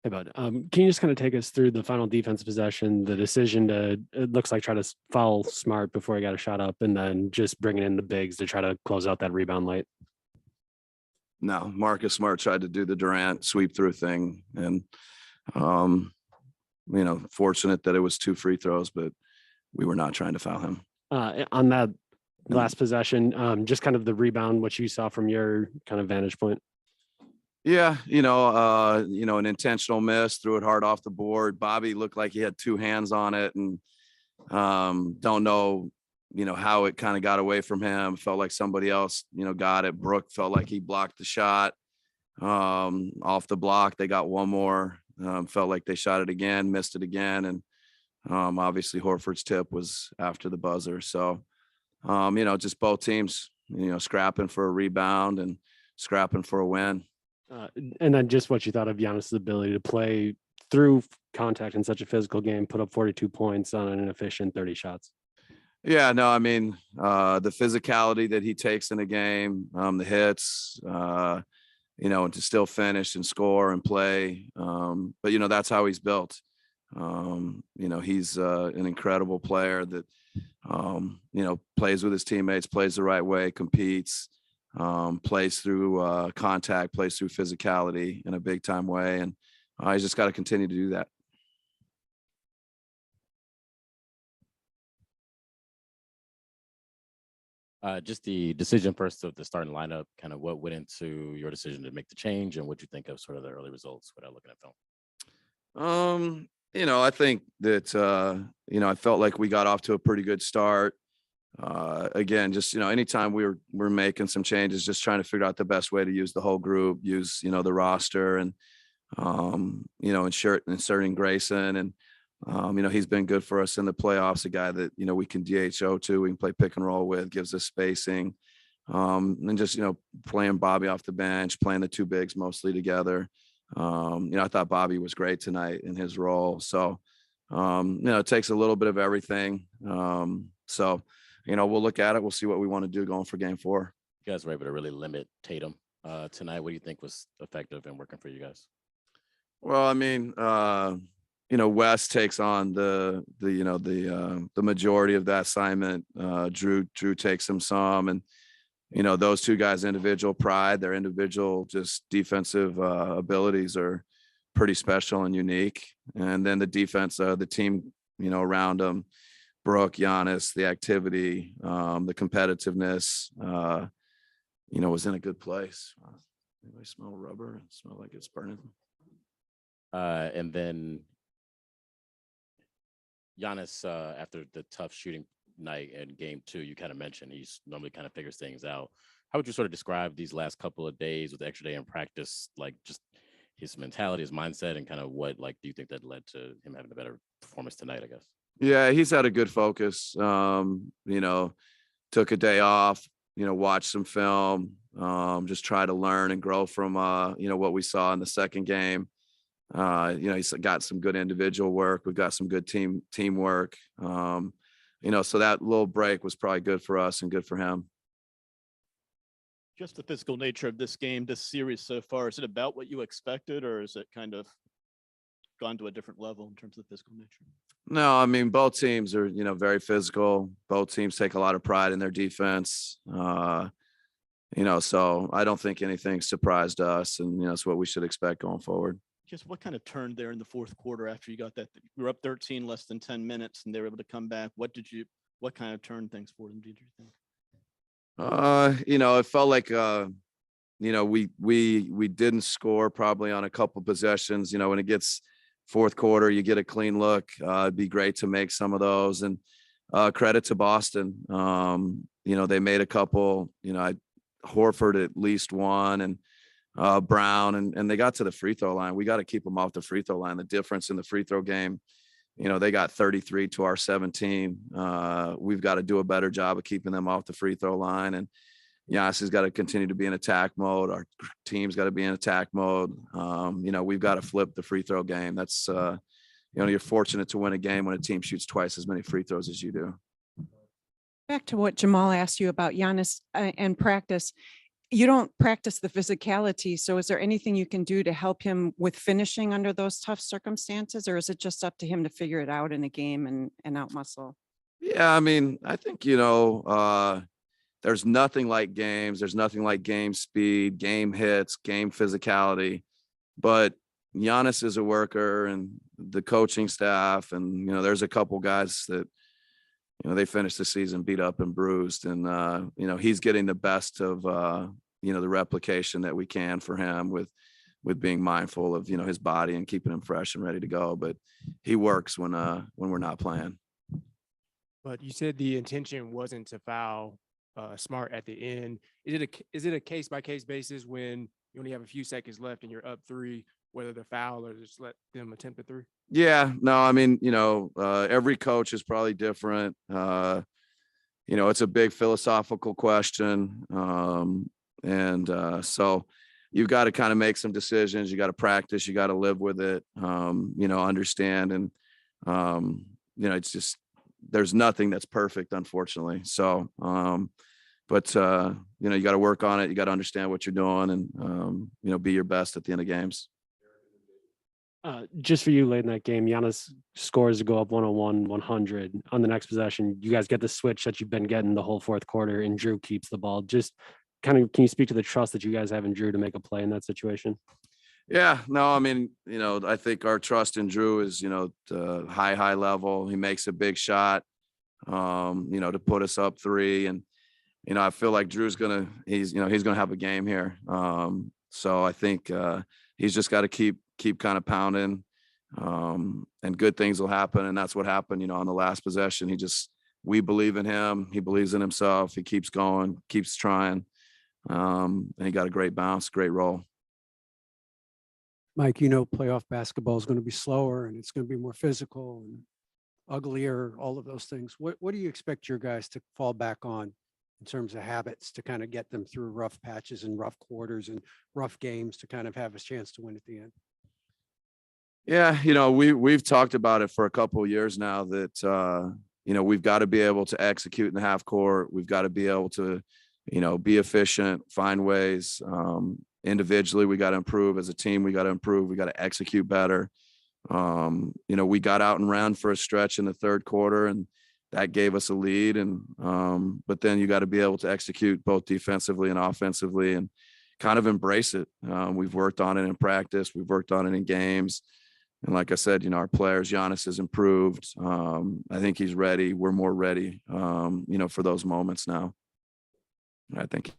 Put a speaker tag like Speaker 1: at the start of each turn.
Speaker 1: Hey, bud. Can you just kind of take us through the final defense possession, the decision to, it looks like try to foul Smart before he got a shot up, and then just bringing in the bigs to try to close out that rebound late?
Speaker 2: No, Marcus Smart tried to do the Durant sweep through thing, and fortunate that it was 2 free throws, but we were not trying to foul him.
Speaker 1: On that last possession, just kind of the rebound, what you saw from your kind of vantage point.
Speaker 2: Yeah, an intentional miss, threw it hard off the board. Bobby looked like he had 2 hands on it, and don't know, how it kind of got away from him. Felt like somebody else, got it. Brooke felt like he blocked the shot off the block. They got one more. Felt like they shot it again, missed it again, and obviously Horford's tip was after the buzzer. So, just both teams, scrapping for a rebound and scrapping for a win.
Speaker 1: And then just what you thought of Giannis' ability to play through contact in such a physical game, put up 42 points on an inefficient 30 shots.
Speaker 2: Yeah, no, I mean, the physicality that he takes in a game, the hits, and to still finish and score and play. But, that's how he's built. He's an incredible player that, plays with his teammates, plays the right way, competes, plays through contact, plays through physicality in a big time way. And he's just got to continue to do that.
Speaker 3: Just the decision first of the starting lineup, kind of what went into your decision to make the change, and what you think of sort of the early results without looking at film?
Speaker 2: I think that I felt like we got off to a pretty good start. Again, just anytime we're making some changes, just trying to figure out the best way to use the whole group, use the roster, and inserting Grayson, and he's been good for us in the playoffs. A guy that we can DHO to, we can play pick and roll with, gives us spacing, and just playing Bobby off the bench, playing the 2 bigs mostly together. I thought Bobby was great tonight in his role. So it takes a little bit of everything. So we'll look at it. We'll see what we want to do going for game 4.
Speaker 3: You guys were able to really limit Tatum tonight. What do you think was effective and working for you guys?
Speaker 2: Well, I mean, West takes on the majority of that assignment. Drew takes some, and those 2 guys' individual pride, their individual just defensive abilities are pretty special and unique. And then the defense, the team, around them, Brooke, Giannis, the activity, the competitiveness, was in a good place. Anybody smell rubber? It smells like it's burning.
Speaker 3: And then Giannis, after the tough shooting night in game 2, you kind of mentioned he's normally kind of figures things out. How would you sort of describe these last couple of days with the extra day in practice, like just his mentality, his mindset, and kind of what do you think that led to him having a better performance tonight, I guess?
Speaker 2: Yeah, he's had a good focus. Took a day off, watched some film, just try to learn and grow from, what we saw in the second game. He's got some good individual work. We've got some good teamwork. So that little break was probably good for us and good for him.
Speaker 4: Just the physical nature of this game, this series so far, is it about what you expected, or is it kind of gone to a different level in terms of physical nature?
Speaker 2: No, I mean, both teams are, very physical. Both teams take a lot of pride in their defense. So I don't think anything surprised us, and, it's what we should expect going forward.
Speaker 4: Just what kind of turned there in the fourth quarter after you got that? You were up 13, less than 10 minutes, and they were able to come back. What kind of turned things for them, did you think?
Speaker 2: It felt like, we didn't score probably on a couple possessions. When it gets fourth quarter, you get a clean look. It'd be great to make some of those, and credit to Boston. They made a couple, Horford at least one, and Brown, and they got to the free throw line. We got to keep them off the free throw line. The difference in the free throw game, they got 33 to our 17. We've got to do a better job of keeping them off the free throw line. And Giannis has got to continue to be in attack mode. Our team's got to be in attack mode. We've got to flip the free throw game. That's, you're fortunate to win a game when a team shoots twice as many free throws as you do.
Speaker 5: Back to what Jamal asked you about Giannis and practice. you don't practice the physicality. So is there anything you can do to help him with finishing under those tough circumstances? Or is it just up to him to figure it out in a game and out muscle?
Speaker 2: Yeah, I mean, I think, there's nothing like games. There's nothing like game speed, game hits, game physicality. But Giannis is a worker, and the coaching staff, and, there's a couple guys that, they finished the season beat up and bruised, and, he's getting the best of, the replication that we can for him with being mindful of, his body and keeping him fresh and ready to go. But he works when we're not playing.
Speaker 6: But you said the intention wasn't to foul Smart at the end. Is it a case by case basis when you only have a few seconds left and you're up 3, whether the foul or just let them attempt a 3? Yeah,
Speaker 2: no, I mean, every coach is probably different. It's a big philosophical question. So you've got to kind of make some decisions. You got to practice, you got to live with it, understand. And, it's just, there's nothing that's perfect, unfortunately. So, but you got to work on it. You got to understand what you're doing, and, be your best at the end of games.
Speaker 1: Just for you late in that game, Giannis scores to go up 101-100 on the next possession. You guys get the switch that you've been getting the whole fourth quarter, and Drew keeps the ball. Just kind of, can you speak to the trust that you guys have in Drew to make a play in that situation?
Speaker 2: Yeah, no, I mean, I think our trust in Drew is, the high level. He makes a big shot, to put us up 3. And, I feel like Drew's he's going to have a game here. So I think he's just got to keep kind of pounding, and good things will happen. And that's what happened, on the last possession. We believe in him. He believes in himself. He keeps going, keeps trying. And he got a great bounce, great roll.
Speaker 7: Mike, playoff basketball is going to be slower and it's going to be more physical and uglier, all of those things. What do you expect your guys to fall back on in terms of habits to kind of get them through rough patches and rough quarters and rough games to kind of have a chance to win at the end?
Speaker 2: Yeah, we've talked about it for a couple of years now that, we've got to be able to execute in the half court. We've got to be able to, be efficient, find ways. Individually, we got to improve. As a team, we got to improve. We got to execute better. We got out and ran for a stretch in the third quarter, and that gave us a lead. And but then you got to be able to execute both defensively and offensively, and kind of embrace it. We've worked on it in practice. We've worked on it in games. And like I said, our players, Giannis has improved. I think he's ready. We're more ready, for those moments now. I think.